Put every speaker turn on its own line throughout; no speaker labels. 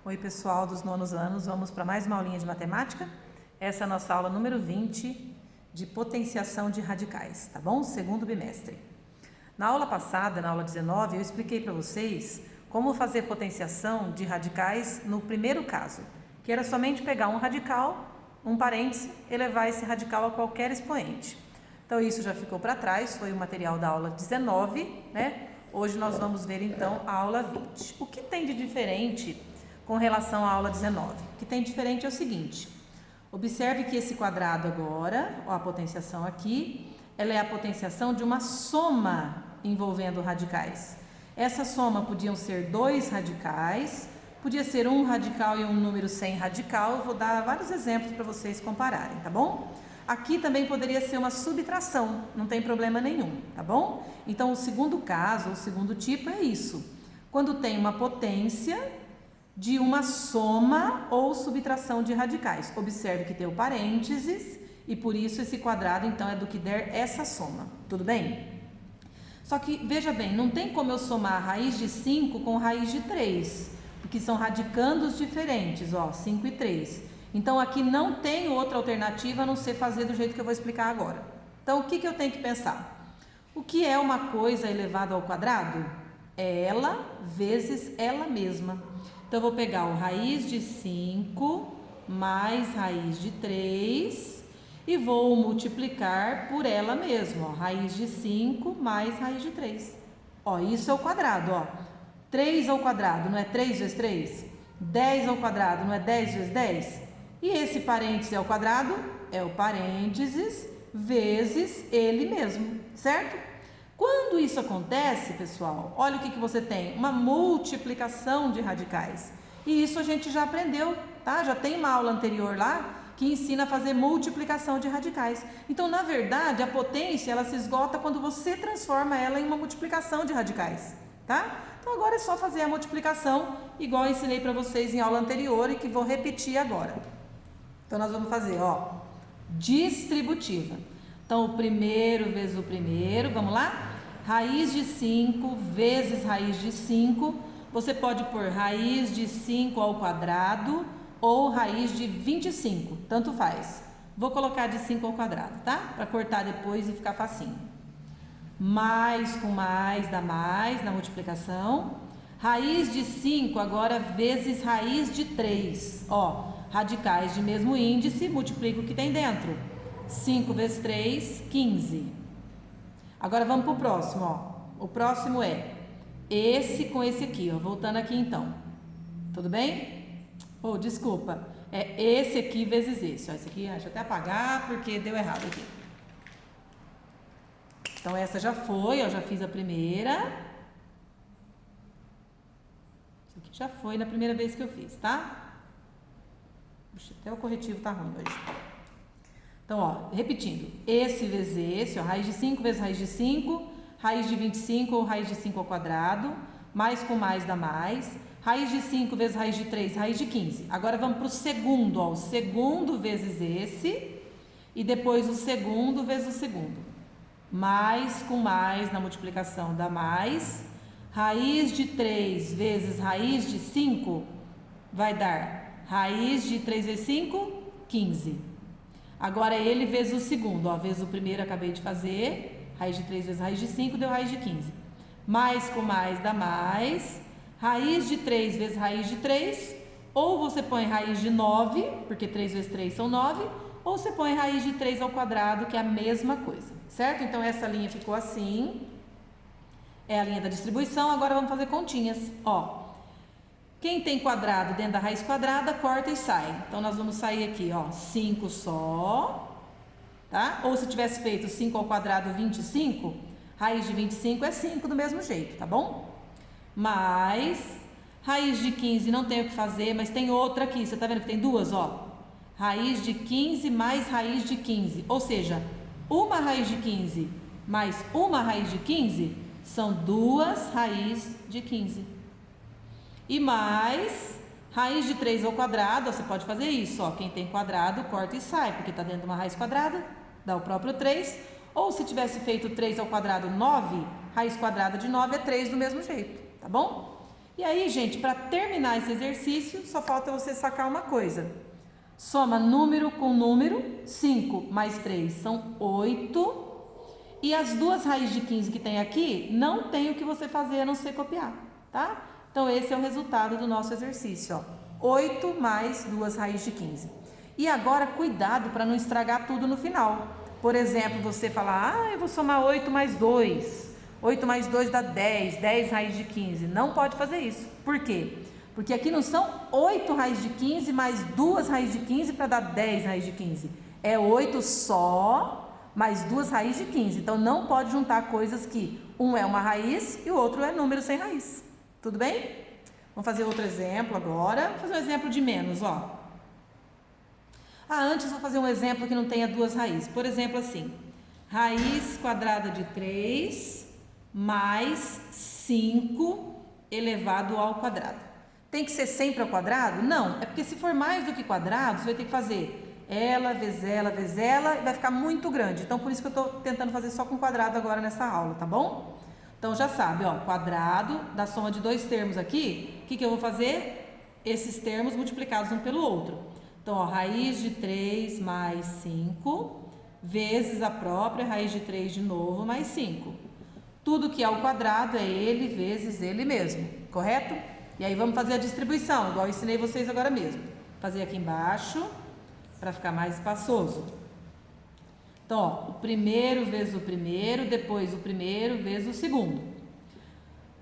Oi pessoal dos nonos anos, vamos para mais uma aulinha de matemática. Essa é a nossa aula número 20 de potenciação de radicais, tá bom? Segundo bimestre. Na aula passada, na aula 19, eu expliquei para vocês como fazer potenciação de radicais no primeiro caso, que era somente pegar um radical, um parêntese, e levar esse radical a qualquer expoente. Então isso já ficou para trás, foi o material da aula 19, né? Hoje nós vamos ver então a aula 20. O que tem de diferente com relação à aula 19? O que tem diferente é o seguinte: observe que esse quadrado agora, ó, a potenciação aqui, ela é a potenciação de uma soma envolvendo radicais. Essa soma podiam ser dois radicais, podia ser um radical e um número sem radical. Eu vou dar vários exemplos para vocês compararem, tá bom? Aqui também poderia ser uma subtração, não tem problema nenhum, tá bom? Então o segundo caso, o segundo tipo é isso: quando tem uma potência de uma soma ou subtração de radicais. Observe que tem o parênteses e por isso esse quadrado então é do que der essa soma, tudo bem? Só que veja bem, não tem como eu somar raiz de 5 com raiz de 3, porque são radicandos diferentes, ó, 5 e 3. Então aqui não tem outra alternativa a não ser fazer do jeito que eu vou explicar agora. Então o que eu tenho que pensar? O que é uma coisa elevada ao quadrado? É ela vezes ela mesma. Então, eu vou pegar o raiz de 5 mais raiz de 3 e vou multiplicar por ela mesma, ó, raiz de 5 mais raiz de 3. Ó, isso é o quadrado, ó. 3 ao quadrado não é 3 vezes 3? 10 ao quadrado não é 10 vezes 10? E esse parênteses ao quadrado é o parênteses vezes ele mesmo, certo? Quando isso acontece, pessoal, olha o que você tem, uma multiplicação de radicais. E isso a gente já aprendeu, tá? Já tem uma aula anterior lá que ensina a fazer multiplicação de radicais. Então, na verdade, a potência ela se esgota quando você transforma ela em uma multiplicação de radicais, tá? Então, agora é só fazer a multiplicação, igual eu ensinei para vocês em aula anterior e que vou repetir agora. Então, nós vamos fazer, ó, distributiva. Então, o primeiro vezes o primeiro, vamos lá? Raiz de 5 vezes raiz de 5, você pode pôr raiz de 5 ao quadrado ou raiz de 25, tanto faz. Vou colocar de 5 ao quadrado, tá? Para cortar depois e ficar facinho. Mais com mais dá mais na multiplicação. Raiz de 5 agora vezes raiz de 3. Ó, radicais de mesmo índice, multiplica o que tem dentro. 5 vezes 3, 15. Agora vamos para o próximo, ó. O próximo é esse com esse aqui, ó. Voltando aqui então. Tudo bem? Oh, desculpa. É esse aqui vezes esse, ó. Esse aqui, deixa eu até apagar porque deu errado aqui. Então essa já foi, ó. Já fiz a primeira. Isso aqui já foi na primeira vez que eu fiz, tá? Puxa, até o corretivo tá ruim hoje. Então, ó, repetindo, esse vezes esse, ó, raiz de 5 vezes raiz de 5, raiz de 25 ou raiz de 5 ao quadrado, mais com mais dá mais, raiz de 5 vezes raiz de 3, raiz de 15. Agora vamos para o segundo, ó, o segundo vezes esse, e depois o segundo vezes o segundo. Mais com mais na multiplicação dá mais, raiz de 3 vezes raiz de 5 vai dar raiz de 3 vezes 5, 15. Agora ele vezes o segundo, ó, vezes o primeiro acabei de fazer, raiz de 3 vezes raiz de 5 deu raiz de 15. Mais com mais dá mais, raiz de 3 vezes raiz de 3, ou você põe raiz de 9, porque 3 vezes 3 são 9, ou você põe raiz de 3 ao quadrado, que é a mesma coisa, certo? Então essa linha ficou assim, é a linha da distribuição. Agora vamos fazer continhas, ó. Quem tem quadrado dentro da raiz quadrada, corta e sai. Então, nós vamos sair aqui, ó, 5 só, tá? Ou se tivesse feito 5 ao quadrado, 25, raiz de 25 é 5 do mesmo jeito, tá bom? Mais, raiz de 15 não tem o que fazer, mas tem outra aqui, você tá vendo que tem duas, ó? Raiz de 15 mais raiz de 15, ou seja, uma raiz de 15 mais uma raiz de 15 são duas raízes de 15. E mais raiz de 3 ao quadrado, você pode fazer isso, ó. Quem tem quadrado, corta e sai, porque está dentro de uma raiz quadrada, dá o próprio 3. Ou se tivesse feito 3 ao quadrado, 9, raiz quadrada de 9 é 3 do mesmo jeito, tá bom? E aí, gente, para terminar esse exercício, só falta você sacar uma coisa. Soma número com número, 5 mais 3 são 8. E as duas raízes de 15 que tem aqui, não tem o que você fazer a não ser copiar, tá? Então, esse é o resultado do nosso exercício, ó. 8 mais 2 raízes de 15. E agora, cuidado para não estragar tudo no final. Por exemplo, você falar, eu vou somar 8 mais 2. 8 mais 2 dá 10, 10 raízes de 15. Não pode fazer isso. Por quê? Porque aqui não são 8 raízes de 15 mais 2 raízes de 15 para dar 10 raízes de 15. É 8 só mais 2 raízes de 15. Então, não pode juntar coisas que um é uma raiz e o outro é número sem raiz. Tudo bem? Vamos fazer outro exemplo agora. Vou fazer um exemplo de menos, ó. Antes vou fazer um exemplo que não tenha duas raízes. Por exemplo, assim, raiz quadrada de 3 mais 5 elevado ao quadrado. Tem que ser sempre ao quadrado? Não, é porque se for mais do que quadrado, você vai ter que fazer ela, vezes ela, vezes ela, e vai ficar muito grande. Então, por isso que eu estou tentando fazer só com quadrado agora nessa aula, tá bom? Então, já sabe, ó, quadrado da soma de dois termos aqui, o que eu vou fazer? Esses termos multiplicados um pelo outro. Então, ó, raiz de 3 mais 5, vezes a própria raiz de 3 de novo, mais 5. Tudo que é ao quadrado é ele vezes ele mesmo, correto? E aí vamos fazer a distribuição, igual eu ensinei vocês agora mesmo. Fazer aqui embaixo, para ficar mais espaçoso. Então, ó, o primeiro vezes o primeiro, depois o primeiro vezes o segundo.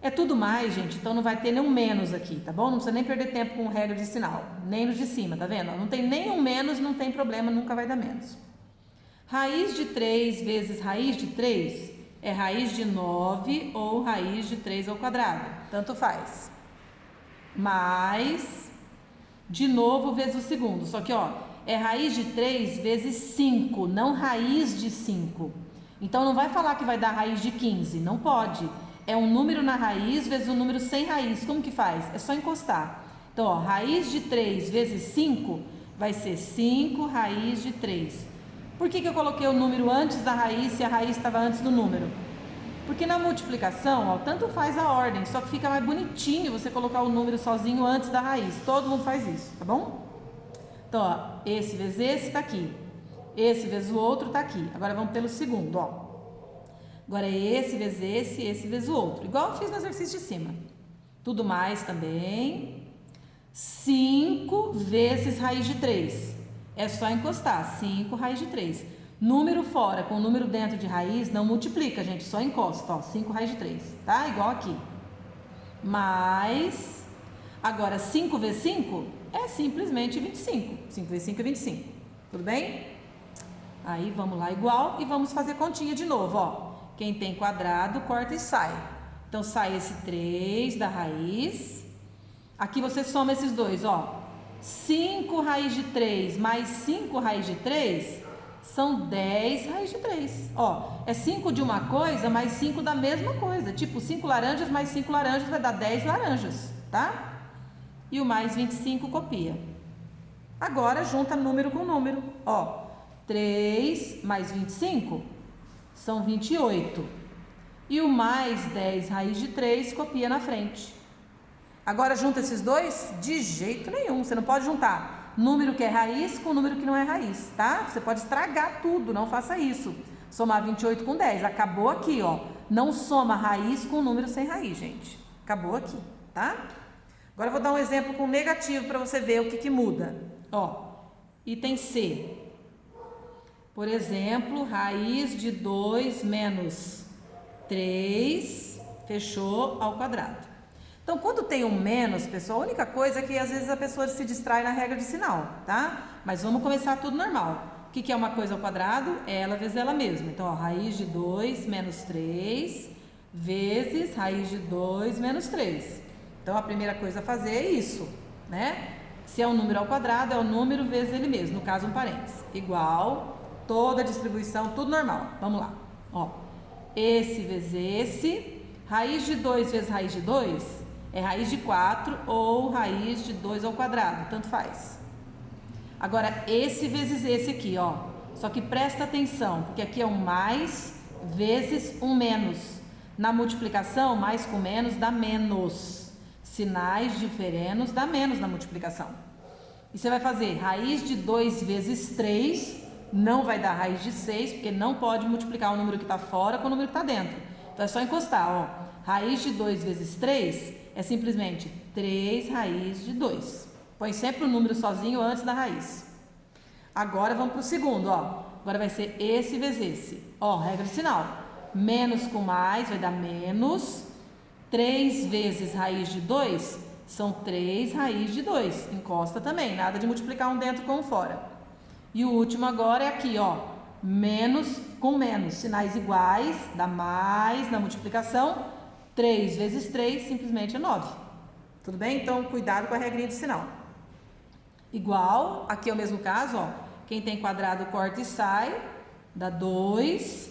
É tudo mais, gente, então não vai ter nenhum menos aqui, tá bom? Não precisa nem perder tempo com regra de sinal, nem nos de cima, tá vendo? Não tem nenhum menos, não tem problema, nunca vai dar menos. Raiz de 3 vezes raiz de 3 é raiz de 9 ou raiz de 3 ao quadrado, tanto faz. Mais, de novo, vezes o segundo, só que, ó, é raiz de 3 vezes 5, não raiz de 5. Então, não vai falar que vai dar raiz de 15, não pode. É um número na raiz vezes um número sem raiz. Como que faz? É só encostar. Então, ó, raiz de 3 vezes 5 vai ser 5 raiz de 3. Por que eu coloquei o número antes da raiz se a raiz estava antes do número? Porque na multiplicação, ó, tanto faz a ordem, só que fica mais bonitinho você colocar o número sozinho antes da raiz. Todo mundo faz isso, tá bom? Então, ó, esse vezes esse tá aqui. Esse vezes o outro tá aqui. Agora vamos pelo segundo, ó. Agora é esse vezes esse vezes o outro. Igual eu fiz no exercício de cima. Tudo mais também. 5 vezes raiz de 3. É só encostar. 5 raiz de 3. Número fora com número dentro de raiz não multiplica, gente. Só encosta, ó. 5 raiz de 3. Tá? Igual aqui. Mais. Agora, 5 vezes 5 é simplesmente 25. 5 vezes 5 é 25. Tudo bem? Aí, vamos lá, igual. E vamos fazer continha de novo, ó. Quem tem quadrado, corta e sai. Então, sai esse 3 da raiz. Aqui você soma esses dois, ó. 5 raiz de 3 mais 5 raiz de 3 são 10 raiz de 3. Ó, é 5 de uma coisa mais 5 da mesma coisa. Tipo, 5 laranjas mais 5 laranjas vai dar 10 laranjas, tá? E o mais 25 copia. Agora, junta número com número. Ó, 3 mais 25 são 28. E o mais 10 raiz de 3 copia na frente. Agora, junta esses dois? De jeito nenhum. Você não pode juntar número que é raiz com número que não é raiz, tá? Você pode estragar tudo, não faça isso. Somar 28 com 10. Acabou aqui, ó. Não soma raiz com número sem raiz, gente. Acabou aqui, tá? Agora eu vou dar um exemplo com negativo para você ver o que muda. Ó, item C. Por exemplo, raiz de 2 menos 3, fechou, ao quadrado. Então, quando tem um menos, pessoal, a única coisa é que às vezes a pessoa se distrai na regra de sinal, tá? Mas vamos começar tudo normal. O que é uma coisa ao quadrado? Ela vezes ela mesma. Então, ó, raiz de 2 menos 3 vezes raiz de 2 menos 3. Então, a primeira coisa a fazer é isso, né? Se é um número ao quadrado, é o número vezes ele mesmo, no caso um parênteses. Igual, toda a distribuição, tudo normal. Vamos lá. Ó, esse vezes esse, raiz de 2 vezes raiz de 2 é raiz de 4 ou raiz de 2 ao quadrado, tanto faz. Agora, esse vezes esse aqui, ó. Só que presta atenção, porque aqui é um mais vezes um menos. Na multiplicação, mais com menos dá menos. Sinais diferentes dá menos na multiplicação. E você vai fazer raiz de 2 vezes 3, não vai dar raiz de 6, porque não pode multiplicar o número que está fora com o número que está dentro. Então é só encostar, ó. Raiz de 2 vezes 3 é simplesmente 3 raiz de 2. Põe sempre o número sozinho antes da raiz. Agora vamos para o segundo, ó. Agora vai ser esse vezes esse. Ó, regra de sinal. Menos com mais vai dar menos. 3 vezes raiz de 2 são 3 raiz de 2. Encosta também, nada de multiplicar um dentro com um fora. E o último agora é aqui, ó. Menos com menos. Sinais iguais, dá mais na multiplicação. 3 vezes 3 simplesmente é 9. Tudo bem? Então, cuidado com a regrinha de sinal. Igual, aqui é o mesmo caso, ó. Quem tem quadrado corta e sai, dá 2.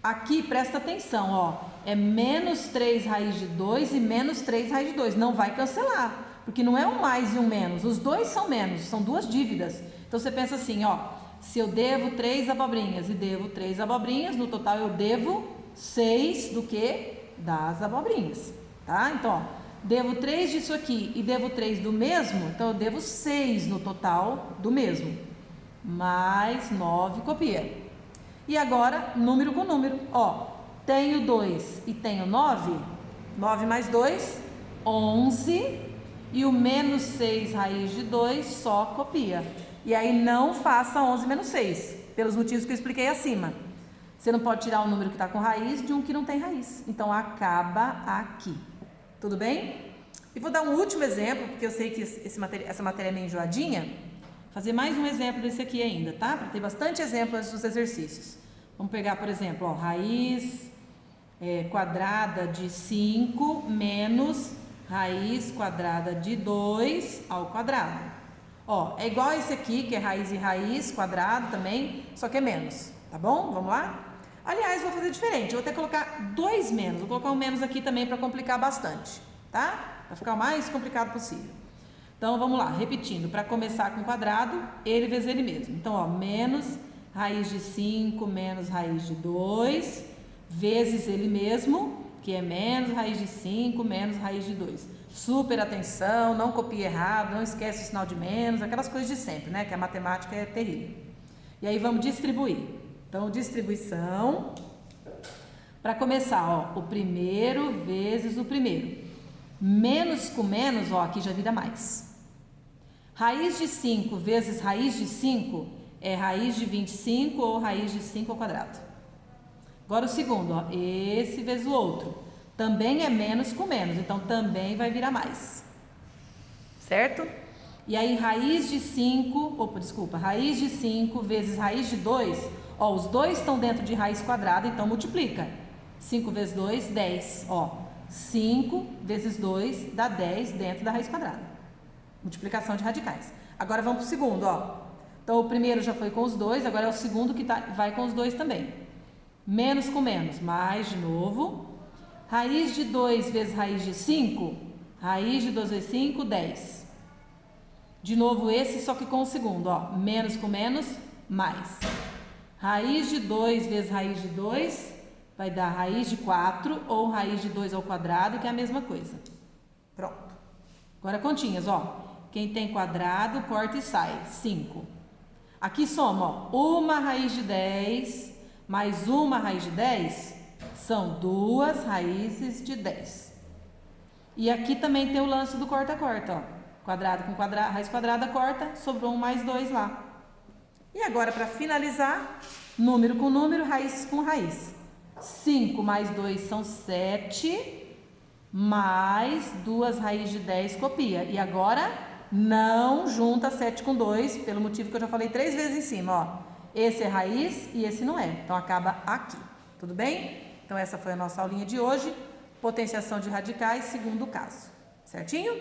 Aqui, presta atenção, ó. É menos 3 raiz de 2 e menos 3 raiz de 2. Não vai cancelar, porque não é um mais e um menos. Os dois são menos, são duas dívidas. Então, você pensa assim, ó. Se eu devo 3 abobrinhas e devo 3 abobrinhas, no total eu devo 6 do que? Das abobrinhas, tá? Então, ó, devo 3 disso aqui e devo 3 do mesmo, então eu devo 6 no total do mesmo. Mais 9, copia. E agora, número com número, ó. Tenho 2 e tenho 9. 9 mais 2, 11. E o menos 6 raiz de 2 só copia. E aí não faça 11 menos 6, pelos motivos que eu expliquei acima. Você não pode tirar um número que está com raiz de um que não tem raiz. Então, acaba aqui. Tudo bem? E vou dar um último exemplo, porque eu sei que essa matéria é meio enjoadinha. Fazer mais um exemplo desse aqui ainda, tá? Para ter bastante exemplo antes dos exercícios. Vamos pegar, por exemplo, ó, raiz quadrada de 5 menos raiz quadrada de 2 ao quadrado. Ó, é igual esse aqui, que é raiz e raiz, quadrado também, só que é menos, tá bom? Vamos lá? Aliás, vou fazer diferente, eu vou até colocar 2 menos, vou colocar um menos aqui também para complicar bastante, tá? Para ficar o mais complicado possível. Então, vamos lá, repetindo, para começar com quadrado, ele vezes ele mesmo. Então, ó, menos raiz de 5 menos raiz de 2, vezes ele mesmo, que é menos raiz de 5 menos raiz de 2. Super atenção, não copie errado, não esquece o sinal de menos, aquelas coisas de sempre, né? Que a matemática é terrível. E aí vamos distribuir. Então, distribuição. Para começar, ó, o primeiro vezes o primeiro. Menos com menos, ó, aqui já vira mais. Raiz de 5 vezes raiz de 5 é raiz de 25 ou raiz de 5 ao quadrado. Agora o segundo, ó, esse vezes o outro. Também é menos com menos, então também vai virar mais. Certo? E aí raiz de 5, raiz de 5 vezes raiz de 2, ó, os dois estão dentro de raiz quadrada, então multiplica. 5 vezes 2, 10, ó. 5 vezes 2 dá 10 dentro da raiz quadrada. Multiplicação de radicais. Agora vamos para o segundo, ó. Então o primeiro já foi com os dois, agora é o segundo que vai com os dois também. Menos com menos, mais de novo. Raiz de 2 vezes raiz de 5, raiz de 2 vezes 5, 10. De novo esse, só que com o segundo, ó. Menos com menos, mais. Raiz de 2 vezes raiz de 2 vai dar raiz de 4 ou raiz de 2 ao quadrado, que é a mesma coisa. Pronto. Agora continhas, ó. Quem tem quadrado, corta e sai. 5. Aqui soma, ó. Uma raiz de 10 mais uma raiz de 10 são 2 raízes de 10. E aqui também tem o lance do corta-corta, ó. Quadrado com quadrado, raiz quadrada corta, sobrou um mais 2 lá. E agora, para finalizar, número com número, raiz com raiz. 5 mais 2 são 7, mais 2 raízes de 10 copia. E agora, não junta 7 com 2, pelo motivo que eu já falei 3 vezes em cima, ó. Esse é raiz e esse não é. Então, acaba aqui. Tudo bem? Então, essa foi a nossa aulinha de hoje. Potenciação de radicais, segundo caso. Certinho?